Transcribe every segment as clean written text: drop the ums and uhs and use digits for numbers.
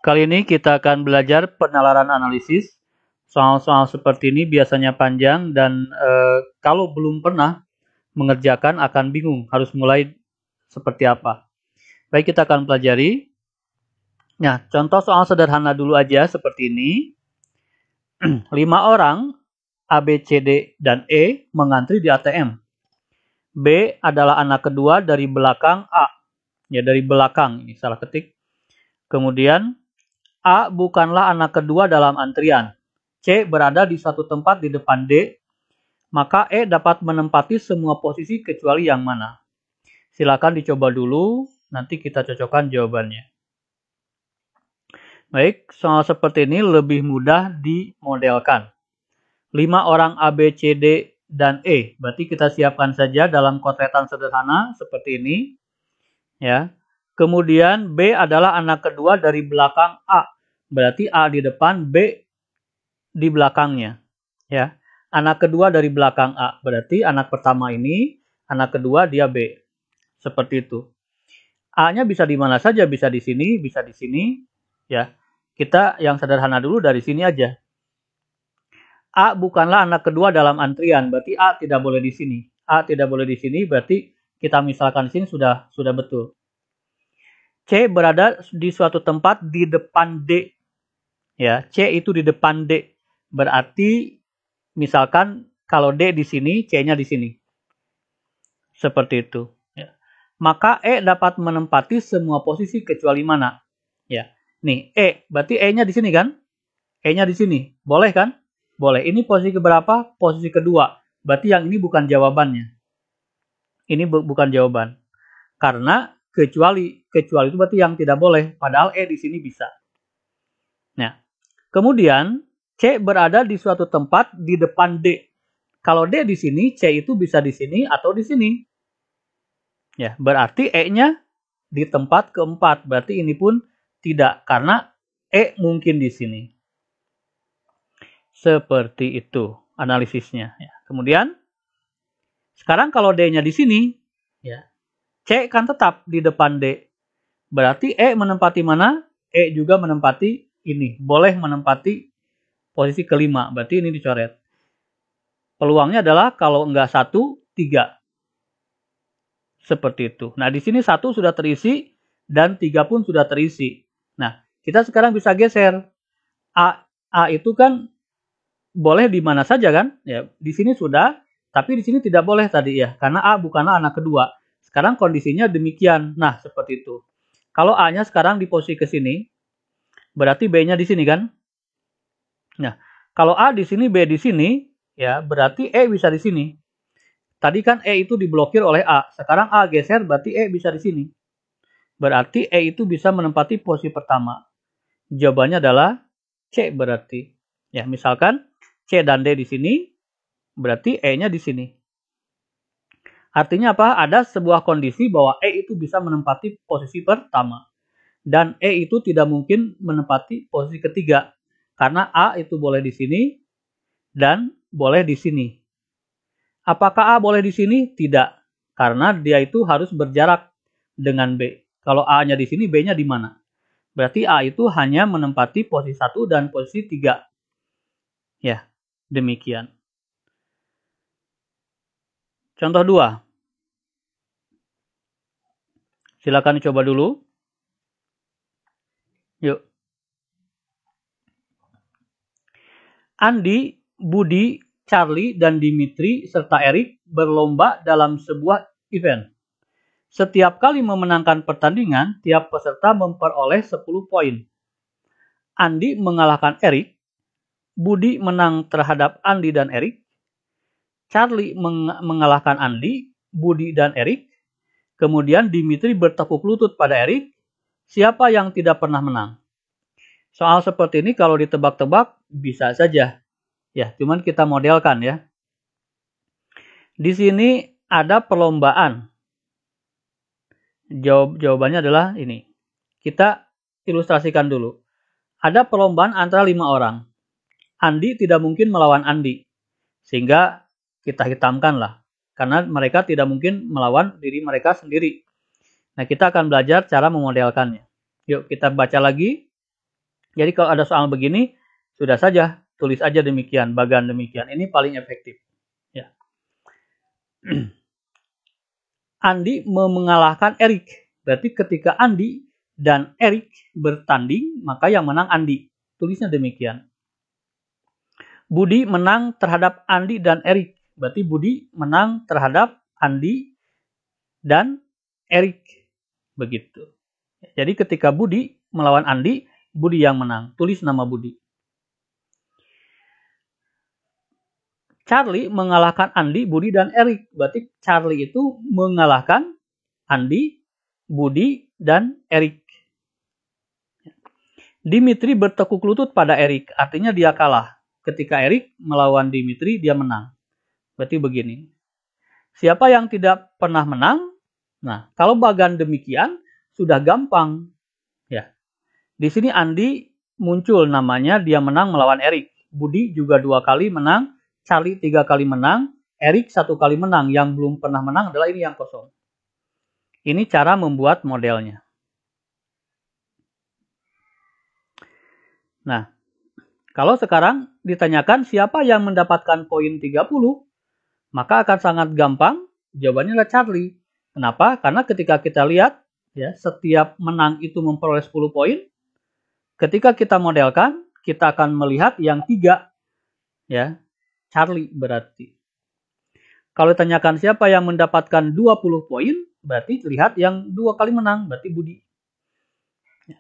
Kali ini kita akan belajar penalaran analisis. Soal-soal seperti ini biasanya panjang dan kalau belum pernah mengerjakan akan bingung harus mulai seperti apa. Baik, kita akan pelajari. Nah, contoh soal sederhana dulu aja seperti ini. 5 orang A, B, C, D, dan E mengantri di ATM. B adalah anak kedua dari belakang A. Ya, dari belakang. Ini salah ketik. Kemudian A bukanlah anak kedua dalam antrian. C berada di suatu tempat di depan D. Maka E dapat menempati semua posisi kecuali yang mana? Silakan dicoba dulu. Nanti kita cocokkan jawabannya. Baik, soal seperti ini lebih mudah dimodelkan. 5 orang A, B, C, D, dan E. Berarti kita siapkan saja dalam kotretan sederhana seperti ini. Ya. Kemudian B adalah anak kedua dari belakang A. Berarti A di depan, B di belakangnya. Ya. Anak kedua dari belakang A. Berarti anak pertama ini, anak kedua dia B. Seperti itu. A-nya bisa di mana saja, bisa di sini, bisa di sini. Ya. Kita yang sederhana dulu dari sini aja. A bukanlah anak kedua dalam antrian, berarti A tidak boleh di sini. A tidak boleh di sini, berarti kita misalkan di sini sudah betul. C berada di suatu tempat di depan D. Ya, C itu di depan D. Berarti misalkan kalau D di sini, C-nya di sini. Seperti itu. Ya. Maka E dapat menempati semua posisi kecuali mana? Ya. Nih, E, berarti E-nya di sini kan? E-nya di sini. Boleh kan? Boleh. Ini posisi keberapa? Posisi kedua. Berarti yang ini bukan jawabannya. Ini bukan jawaban. Karena kecuali itu berarti yang tidak boleh. Padahal E di sini bisa. Nah, kemudian C berada di suatu tempat di depan D. Kalau D di sini, C itu bisa di sini atau di sini. Ya, berarti E-nya di tempat keempat. Berarti ini pun tidak. Karena E mungkin di sini. Seperti itu analisisnya. Ya. Kemudian, sekarang kalau D-nya di sini, ya, C kan tetap di depan D. Berarti E menempati mana? E juga menempati ini. Boleh menempati posisi kelima. Berarti ini dicoret. Peluangnya adalah kalau enggak 1, 3. Seperti itu. Nah, di sini 1 sudah terisi dan 3 pun sudah terisi. Nah, kita sekarang bisa geser. A itu kan boleh di mana saja kan? Ya, di sini sudah, tapi di sini tidak boleh tadi ya, karena A bukanlah anak kedua. Sekarang kondisinya demikian. Nah, seperti itu. Kalau A-nya sekarang di posisi ke sini, berarti B-nya di sini kan? Nah, kalau A di sini, B di sini, ya, berarti E bisa di sini. Tadi kan E itu diblokir oleh A. Sekarang A geser, berarti E bisa di sini. Berarti E itu bisa menempati posisi pertama. Jawabannya adalah C berarti. Ya, misalkan C dan D di sini, berarti E-nya di sini. Artinya apa? Ada sebuah kondisi bahwa E itu bisa menempati posisi pertama. Dan E itu tidak mungkin menempati posisi ketiga. Karena A itu boleh di sini dan boleh di sini. Apakah A boleh di sini? Tidak. Karena dia itu harus berjarak dengan B. Kalau A-nya di sini, B-nya di mana? Berarti A itu hanya menempati posisi 1 dan posisi 3. Ya. Demikian. Contoh 2. Silakan dicoba dulu. Yuk. Andi, Budi, Charlie, dan Dimitri serta Erik berlomba dalam sebuah event. Setiap kali memenangkan pertandingan, tiap peserta memperoleh 10 poin. Andi mengalahkan Erik. Budi menang terhadap Andi dan Erik. Charlie mengalahkan Andi, Budi, dan Erik. Kemudian Dimitri bertepuk lutut pada Erik. Siapa yang tidak pernah menang? Soal seperti ini kalau ditebak-tebak bisa saja. Ya, cuman kita modelkan ya. Di sini ada perlombaan. Jawabannya adalah ini. Kita ilustrasikan dulu. Ada perlombaan antara 5 orang. Andi tidak mungkin melawan Andi. Sehingga kita hitamkan lah. Karena mereka tidak mungkin melawan diri mereka sendiri. Nah, kita akan belajar cara memodelkannya. Yuk, kita baca lagi. Jadi kalau ada soal begini, sudah saja tulis aja demikian, bagan demikian. Ini paling efektif. Ya. Andi mengalahkan Erik. Berarti ketika Andi dan Erik bertanding, maka yang menang Andi. Tulisnya demikian. Budi menang terhadap Andi dan Erik. Berarti Budi menang terhadap Andi dan Erik. Begitu. Jadi ketika Budi melawan Andi, Budi yang menang. Tulis nama Budi. Charlie mengalahkan Andi, Budi, dan Erik. Berarti Charlie itu mengalahkan Andi, Budi, dan Erik. Dimitri bertekuk lutut pada Erik. Artinya dia kalah. Ketika Erik melawan Dimitri, dia menang. Berarti begini. Siapa yang tidak pernah menang? Nah, kalau bagan demikian, sudah gampang. Ya. Di sini Andi muncul namanya, dia menang melawan Erik. Budi juga 2 kali menang. Charlie 3 kali menang, Erik 1 kali menang. Yang belum pernah menang adalah ini yang kosong. Ini cara membuat modelnya. Nah, kalau sekarang ditanyakan siapa yang mendapatkan poin 30, maka akan sangat gampang, jawabannya adalah Charlie. Kenapa? Karena ketika kita lihat, ya, setiap menang itu memperoleh 10 poin. Ketika kita modelkan, kita akan melihat yang 3, ya, Charlie berarti. Kalau ditanyakan siapa yang mendapatkan 20 poin, berarti lihat yang 2 kali menang, berarti Budi.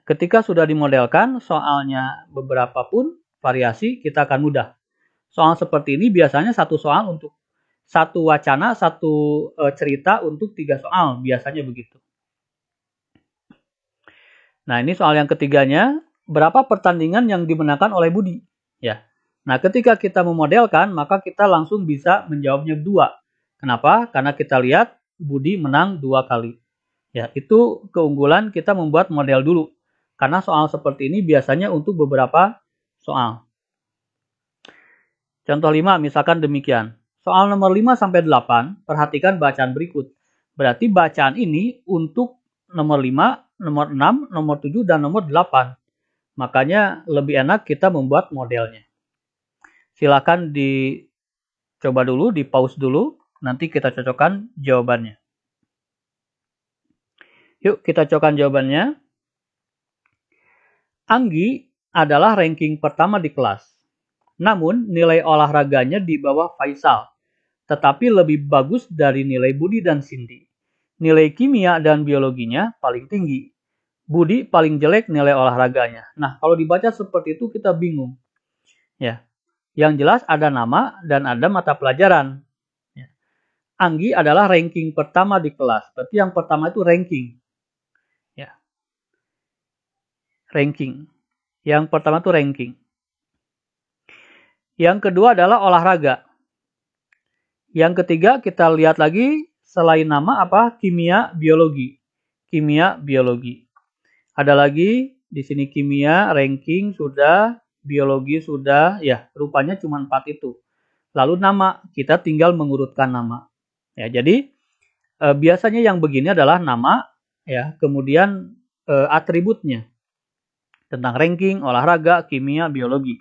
Ketika sudah dimodelkan, soalnya beberapa pun variasi, kita akan mudah. Soal seperti ini biasanya satu soal untuk satu wacana, satu cerita untuk 3 soal, biasanya begitu. Nah, ini soal yang ketiganya, berapa pertandingan yang dimenangkan oleh Budi? Ya. Nah, ketika kita memodelkan, maka kita langsung bisa menjawabnya 2. Kenapa? Karena kita lihat Budi menang 2 kali. Ya, itu keunggulan kita membuat model dulu. Karena soal seperti ini biasanya untuk beberapa soal. Contoh 5, misalkan demikian. Soal nomor 5 sampai 8, perhatikan bacaan berikut. Berarti bacaan ini untuk nomor 5, nomor 6, nomor 7, dan nomor 8. Makanya lebih enak kita membuat modelnya. Silakan dicoba dulu, di pause dulu, nanti kita cocokkan jawabannya. Yuk kita cocokkan jawabannya. Anggi adalah ranking pertama di kelas. Namun nilai olahraganya di bawah Faisal, tetapi lebih bagus dari nilai Budi dan Cindy. Nilai kimia dan biologinya paling tinggi. Budi paling jelek nilai olahraganya. Nah, kalau dibaca seperti itu kita bingung. Ya. Yang jelas ada nama dan ada mata pelajaran. Ya. Anggi adalah ranking pertama di kelas. Berarti yang pertama itu ranking. Ya. Ranking. Yang pertama itu ranking. Yang kedua adalah olahraga. Yang ketiga kita lihat lagi selain nama apa? Kimia, biologi. Kimia, biologi. Ada lagi di sini kimia, ranking sudah, biologi sudah, ya rupanya cuma 4 itu. Lalu nama, kita tinggal mengurutkan nama. Ya, jadi biasanya yang begini adalah nama, ya, kemudian atributnya tentang ranking, olahraga, kimia, biologi.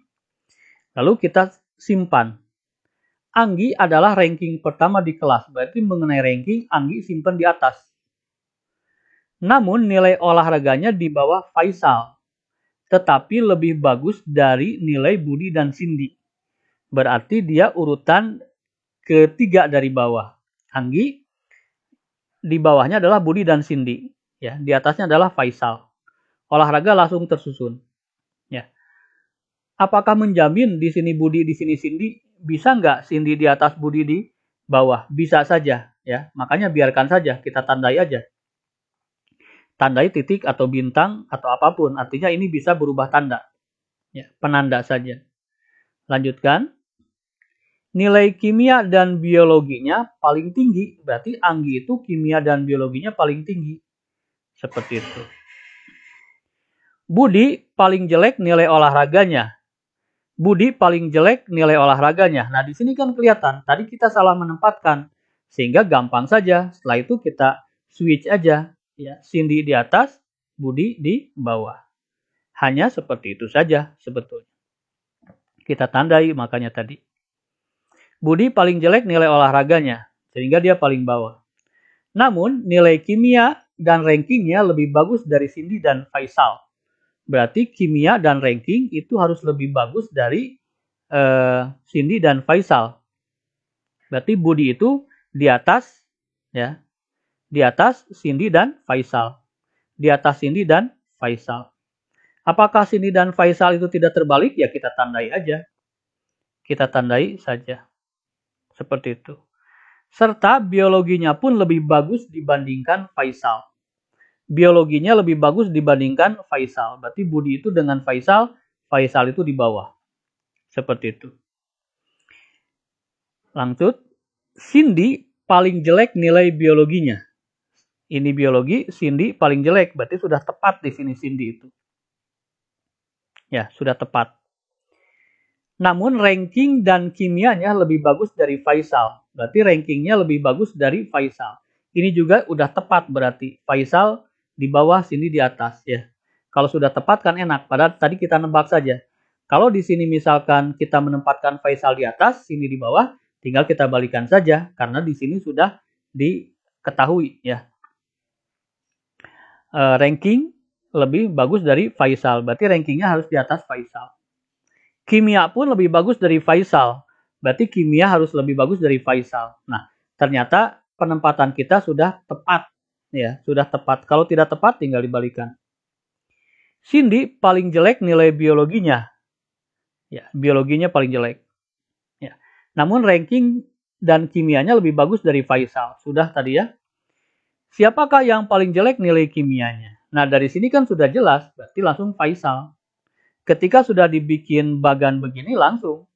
Lalu kita simpan. Anggi adalah ranking pertama di kelas, berarti mengenai ranking Anggi simpan di atas. Namun nilai olahraganya di bawah Faisal, tetapi lebih bagus dari nilai Budi dan Cindy. Berarti dia urutan ketiga dari bawah. Anggi, di bawahnya adalah Budi dan Cindy. Ya, di atasnya adalah Faisal. Olahraga langsung tersusun. Ya. Apakah menjamin di sini Budi, di sini Cindy? Bisa nggak Cindy di atas, Budi di bawah? Bisa saja. Ya, makanya biarkan saja, kita tandai aja. Tandai titik atau bintang atau apapun. Artinya ini bisa berubah tanda. Ya, penanda saja. Lanjutkan. Nilai kimia dan biologinya paling tinggi. Berarti Anggi itu kimia dan biologinya paling tinggi. Seperti itu. Budi paling jelek nilai olahraganya. Budi paling jelek nilai olahraganya. Nah, di sini kan kelihatan. Tadi kita salah menempatkan. Sehingga gampang saja. Setelah itu kita switch aja. Ya, Cindy di atas, Budi di bawah. Hanya seperti itu saja sebetulnya. Kita tandai makanya tadi. Budi paling jelek nilai olahraganya, sehingga dia paling bawah. Namun, nilai kimia dan rankingnya lebih bagus dari Cindy dan Faisal. Berarti kimia dan ranking itu harus lebih bagus dari Cindy dan Faisal. Berarti Budi itu di atas, ya, di atas Cindy dan Faisal. Di atas Cindy dan Faisal. Apakah Cindy dan Faisal itu tidak terbalik? Ya kita tandai aja. Kita tandai saja. Seperti itu. Serta biologinya pun lebih bagus dibandingkan Faisal. Biologinya lebih bagus dibandingkan Faisal. Berarti Budi itu dengan Faisal, Faisal itu di bawah. Seperti itu. Lanjut. Cindy paling jelek nilai biologinya. Ini biologi, Cindy paling jelek. Berarti sudah tepat di sini Cindy itu. Ya, sudah tepat. Namun ranking dan kimianya lebih bagus dari Faisal. Berarti rankingnya lebih bagus dari Faisal. Ini juga udah tepat berarti. Faisal di bawah, Cindy di atas ya. Kalau sudah tepat kan enak. Padahal tadi kita nebak saja. Kalau di sini misalkan kita menempatkan Faisal di atas, Cindy di bawah, tinggal kita balikan saja. Karena di sini sudah diketahui ya. Ranking lebih bagus dari Faisal. Berarti rankingnya harus di atas Faisal. Kimia pun lebih bagus dari Faisal. Berarti kimia harus lebih bagus dari Faisal. Nah, ternyata penempatan kita sudah tepat. Ya, sudah tepat. Kalau tidak tepat, tinggal dibalikan. Cindy paling jelek nilai biologinya. Ya, biologinya paling jelek. Ya. Namun ranking dan kimianya lebih bagus dari Faisal. Sudah tadi ya. Siapakah yang paling jelek nilai kimianya? Nah, dari sini kan sudah jelas, berarti langsung Faisal. Ketika sudah dibikin bagan begini, langsung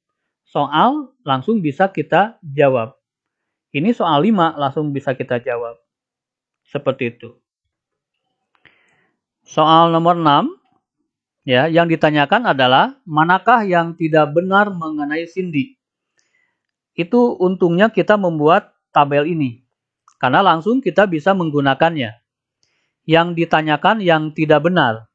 soal langsung bisa kita jawab. Ini soal 5 langsung bisa kita jawab. Seperti itu. Soal nomor 6, ya, yang ditanyakan adalah manakah yang tidak benar mengenai Cindy? Itu untungnya kita membuat tabel ini. Karena langsung kita bisa menggunakannya. Yang ditanyakan yang tidak benar.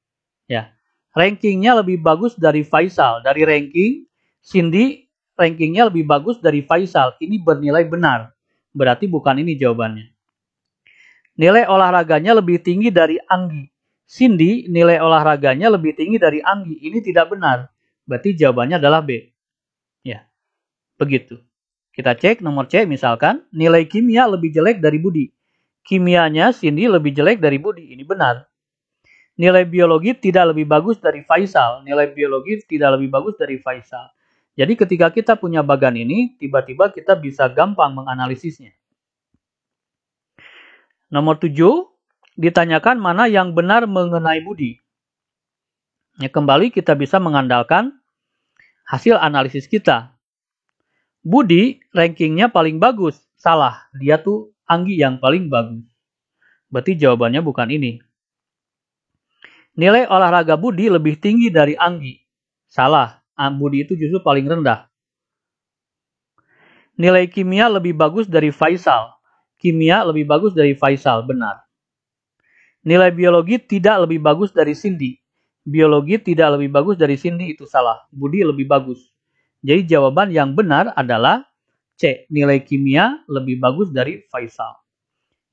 Ya. Rankingnya lebih bagus dari Faisal. Dari ranking, Cindy rankingnya lebih bagus dari Faisal. Ini bernilai benar. Berarti bukan ini jawabannya. Nilai olahraganya lebih tinggi dari Anggi. Cindy nilai olahraganya lebih tinggi dari Anggi. Ini tidak benar. Berarti jawabannya adalah B. Ya. Begitu. Kita cek nomor C misalkan, nilai kimia lebih jelek dari Budi. Kimianya Cindy lebih jelek dari Budi. Ini benar. Nilai biologi tidak lebih bagus dari Faisal. Nilai biologi tidak lebih bagus dari Faisal. Jadi ketika kita punya bagan ini, tiba-tiba kita bisa gampang menganalisisnya. Nomor 7, ditanyakan mana yang benar mengenai Budi. Ya, kembali kita bisa mengandalkan hasil analisis kita. Budi rankingnya paling bagus. Salah, dia tuh Anggi yang paling bagus. Berarti jawabannya bukan ini. Nilai olahraga Budi lebih tinggi dari Anggi. Salah, Budi itu justru paling rendah. Nilai kimia lebih bagus dari Faisal. Kimia lebih bagus dari Faisal, benar. Nilai biologi tidak lebih bagus dari Cindy. Biologi tidak lebih bagus dari Cindy, itu salah. Budi lebih bagus. Jadi jawaban yang benar adalah C. Nilai kimia lebih bagus dari Faisal.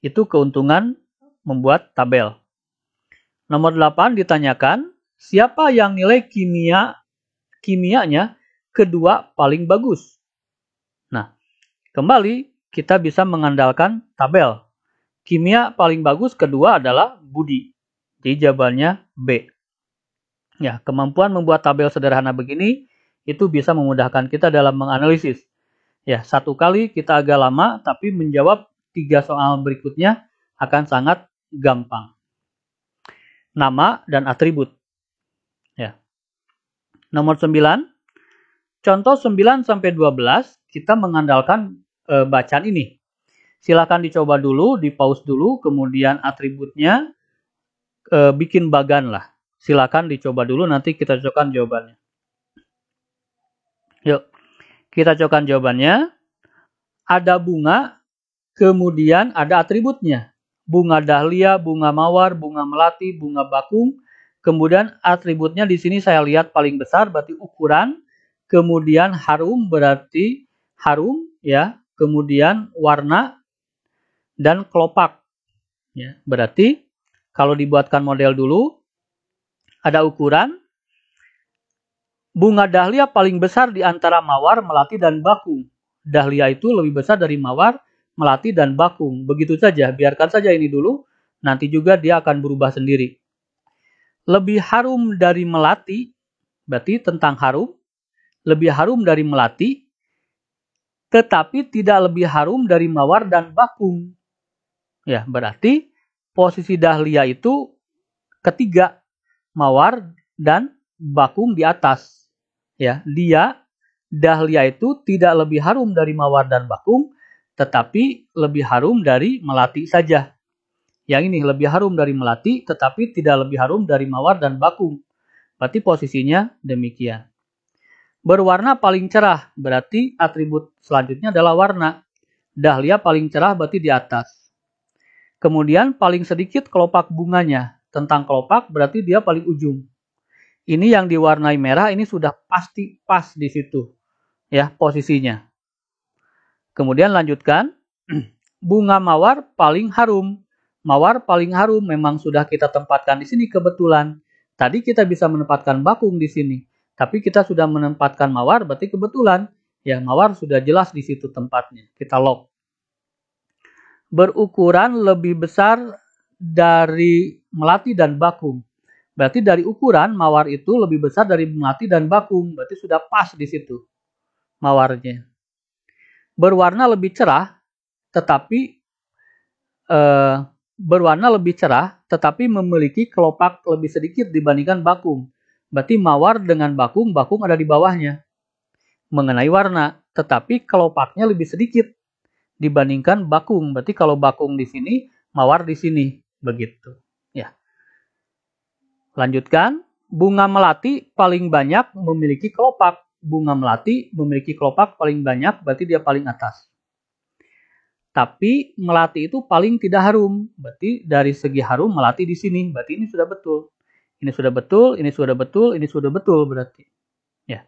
Itu keuntungan membuat tabel. Nomor 8 ditanyakan, siapa yang nilai kimianya kedua paling bagus? Nah, kembali kita bisa mengandalkan tabel. Kimia paling bagus kedua adalah Budi. Jadi jawabannya B. Ya, kemampuan membuat tabel sederhana begini itu bisa memudahkan kita dalam menganalisis. Ya, satu kali kita agak lama, tapi menjawab 3 soal berikutnya akan sangat gampang. Nama dan atribut. Ya. Nomor 9. Contoh 9 sampai 12 kita mengandalkan bacaan ini. Silakan dicoba dulu, di pause dulu, kemudian atributnya bikin bagan lah. Silakan dicoba dulu, nanti kita cocokkan jawabannya. Yuk, kita cocokkan jawabannya. Ada bunga, kemudian ada atributnya. Bunga dahlia, bunga mawar, bunga melati, bunga bakung, Kemudian atributnya di sini saya lihat paling besar berarti ukuran, kemudian harum berarti harum ya, kemudian warna dan kelopak ya. Berarti kalau dibuatkan model dulu ada ukuran, bunga dahlia paling besar di antara mawar, melati dan bakung. Dahlia itu lebih besar dari mawar, melati dan bakung. Begitu saja, biarkan saja ini dulu, nanti juga dia akan berubah sendiri. Lebih harum dari melati, berarti tentang harum, lebih harum dari melati, tetapi tidak lebih harum dari mawar dan bakung. Ya, berarti posisi dahlia itu ketiga, mawar dan bakung di atas. Ya, dahlia itu tidak lebih harum dari mawar dan bakung, tetapi lebih harum dari melati saja. Yang ini lebih harum dari melati, tetapi tidak lebih harum dari mawar dan bakung. Berarti posisinya demikian. Berwarna paling cerah, berarti atribut selanjutnya adalah warna. Dahlia paling cerah berarti di atas. Kemudian paling sedikit kelopak bunganya. Tentang kelopak berarti dia paling ujung. Ini yang diwarnai merah, ini sudah pasti pas di situ. Ya, posisinya. Kemudian lanjutkan. Bunga mawar paling harum. Mawar paling harum memang sudah kita tempatkan di sini kebetulan. Tadi kita bisa menempatkan bakung di sini, tapi kita sudah menempatkan mawar berarti kebetulan. Ya, mawar sudah jelas di situ tempatnya. Kita lock. Berukuran lebih besar dari melati dan bakung. Berarti dari ukuran mawar itu lebih besar dari melati dan bakung. Berarti sudah pas di situ mawarnya. Berwarna lebih cerah, tetapi memiliki kelopak lebih sedikit dibandingkan bakung. Berarti mawar dengan bakung ada di bawahnya. Mengenai warna, tetapi kelopaknya lebih sedikit dibandingkan bakung. Berarti kalau bakung di sini, mawar di sini, begitu. Ya. Lanjutkan, bunga melati paling banyak memiliki kelopak. Bunga melati memiliki kelopak paling banyak, berarti dia paling atas. Tapi melati itu paling tidak harum. Berarti dari segi harum melati di sini. Berarti ini sudah betul. Ini sudah betul, ini sudah betul, ini sudah betul berarti. Ya.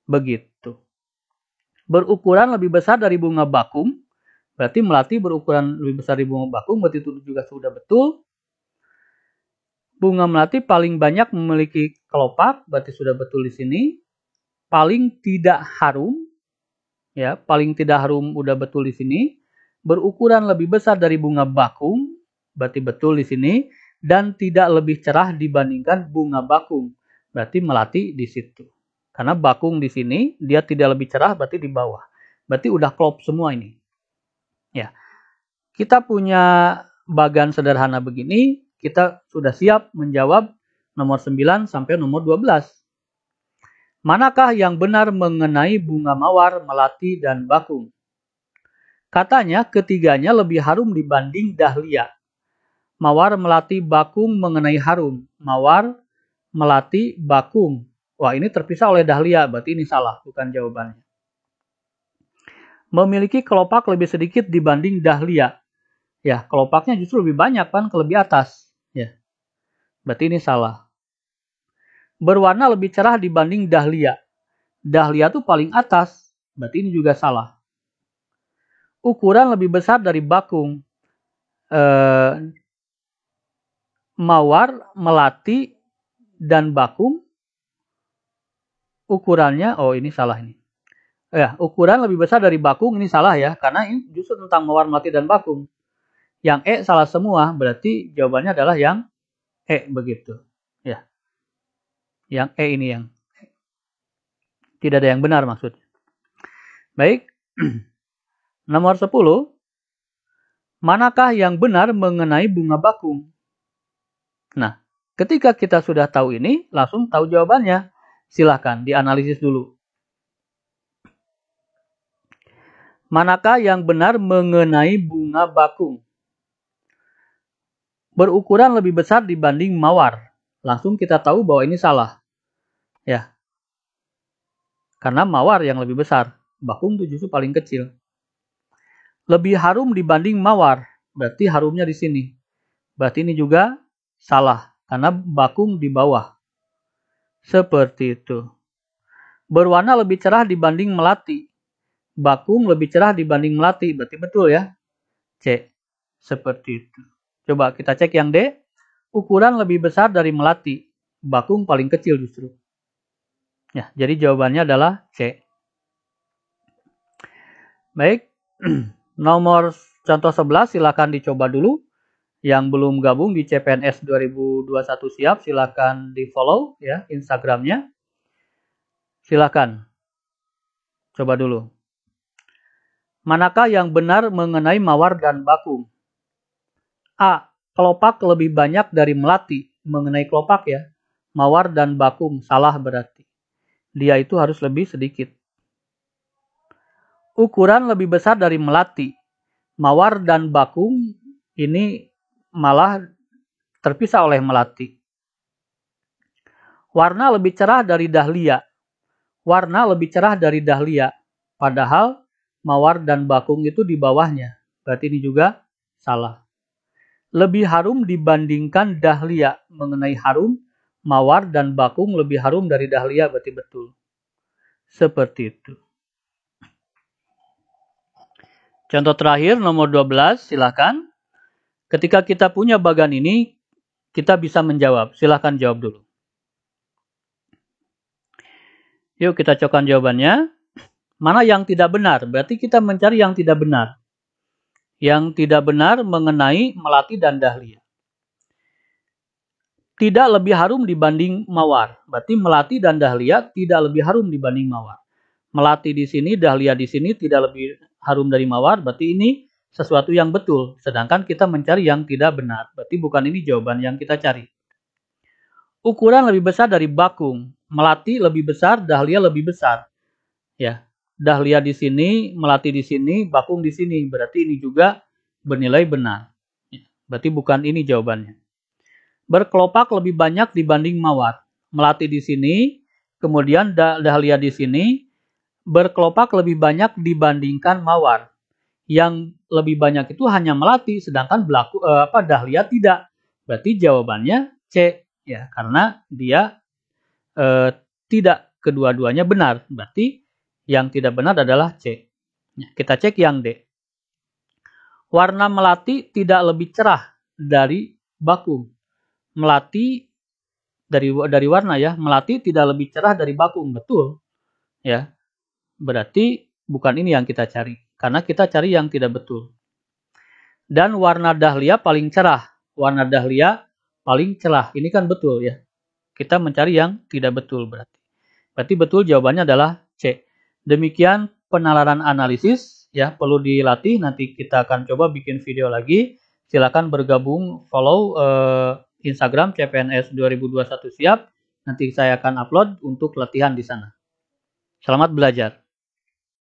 Begitu. Berukuran lebih besar dari bunga bakung. Berarti melati berukuran lebih besar dari bunga bakung. Berarti itu juga sudah betul. Bunga melati paling banyak memiliki kelopak. Berarti sudah betul di sini. Paling tidak harum. Ya, paling tidak harum udah betul di sini. Berukuran lebih besar dari bunga bakung, berarti betul di sini, dan tidak lebih cerah dibandingkan bunga bakung, berarti melati di situ. Karena bakung di sini dia tidak lebih cerah, berarti di bawah. Berarti udah klop semua ini. Ya. Kita punya bagan sederhana begini, kita sudah siap menjawab nomor 9 sampai nomor 12. Manakah yang benar mengenai bunga mawar, melati, dan bakung? Katanya ketiganya lebih harum dibanding dahlia. Mawar, melati, bakung mengenai harum. Mawar, melati, bakung. Wah, ini terpisah oleh dahlia, berarti ini salah, bukan jawabannya. Memiliki kelopak lebih sedikit dibanding dahlia. Ya, kelopaknya justru lebih banyak kan, ke lebih atas. Ya, berarti ini salah. Berwarna lebih cerah dibanding dahlia. Dahlia itu paling atas, berarti ini juga salah. Ukuran lebih besar dari bakung. Mawar, melati, dan bakung. Ukurannya, oh ini salah ini. Ya, ukuran lebih besar dari bakung, ini salah ya. Karena ini justru tentang mawar, melati, dan bakung. Yang E salah semua, berarti jawabannya adalah yang E begitu. Ya. Yang E ini yang tidak ada yang benar maksudnya. Baik. Nomor 10. Manakah yang benar mengenai bunga bakung? Nah, ketika kita sudah tahu ini, langsung tahu jawabannya. Silahkan dianalisis dulu. Manakah yang benar mengenai bunga bakung? Berukuran lebih besar dibanding mawar. Langsung kita tahu bahwa ini salah. Ya. Karena mawar yang lebih besar. Bakung itu justru paling kecil. Lebih harum dibanding mawar. Berarti harumnya di sini. Berarti ini juga salah. karena bakung di bawah. Seperti itu. Berwarna lebih cerah dibanding melati. Bakung lebih cerah dibanding melati. Berarti betul ya. C. Seperti itu. Coba kita cek yang D. Ukuran lebih besar dari melati. Bakung paling kecil justru. Ya, jadi jawabannya adalah C. Baik. Nomor contoh 11 silakan dicoba dulu. Yang belum gabung di CPNS 2021 siap, silakan di follow ya Instagramnya. Silakan. Coba dulu. Manakah yang benar mengenai mawar dan bakung? A. Kelopak lebih banyak dari melati. Mengenai kelopak ya. Mawar dan bakung salah berarti. Dia itu harus lebih sedikit. Ukuran lebih besar dari melati. Mawar dan bakung ini malah terpisah oleh melati. Warna lebih cerah dari dahlia. Warna lebih cerah dari dahlia. Padahal mawar dan bakung itu di bawahnya. Berarti ini juga salah. Lebih harum dibandingkan dahlia. Mengenai harum, mawar dan bakung lebih harum dari dahlia. Berarti betul. Seperti itu. Contoh terakhir nomor 12, silakan. Ketika kita punya bagan ini, kita bisa menjawab. Silakan jawab dulu. Yuk kita cokkan jawabannya. Mana yang tidak benar? Berarti kita mencari yang tidak benar. Yang tidak benar mengenai melati dan dahlia. Tidak lebih harum dibanding mawar. Berarti melati dan dahlia tidak lebih harum dibanding mawar. Melati di sini, dahlia di sini tidak lebih harum dari mawar. Berarti ini sesuatu yang betul. Sedangkan kita mencari yang tidak benar. Berarti bukan ini jawaban yang kita cari. Ukuran lebih besar dari bakung. Melati lebih besar, dahlia lebih besar. Ya, dahlia di sini, melati di sini, bakung di sini. Berarti ini juga bernilai benar. Berarti bukan ini jawabannya. Berkelopak lebih banyak dibanding mawar. Melati di sini, kemudian dahlia di sini, berkelopak lebih banyak dibandingkan mawar. Yang lebih banyak itu hanya melati, sedangkan dahlia tidak. Berarti jawabannya C, ya, karena dia tidak kedua-duanya benar. Berarti yang tidak benar adalah C. Kita cek yang D. Warna melati tidak lebih cerah dari bakung. Melati dari warna ya, melati tidak lebih cerah dari bakung, betul. Ya. Berarti bukan ini yang kita cari, karena kita cari yang tidak betul. Dan warna dahlia paling cerah. Warna dahlia paling cerah. Ini kan betul ya. Kita mencari yang tidak betul berarti. Berarti betul jawabannya adalah C. Demikian penalaran analisis ya, perlu dilatih. Nanti kita akan coba bikin video lagi. Silakan bergabung, follow Instagram CPNS 2021 siap. Nanti saya akan upload untuk latihan di sana. Selamat belajar.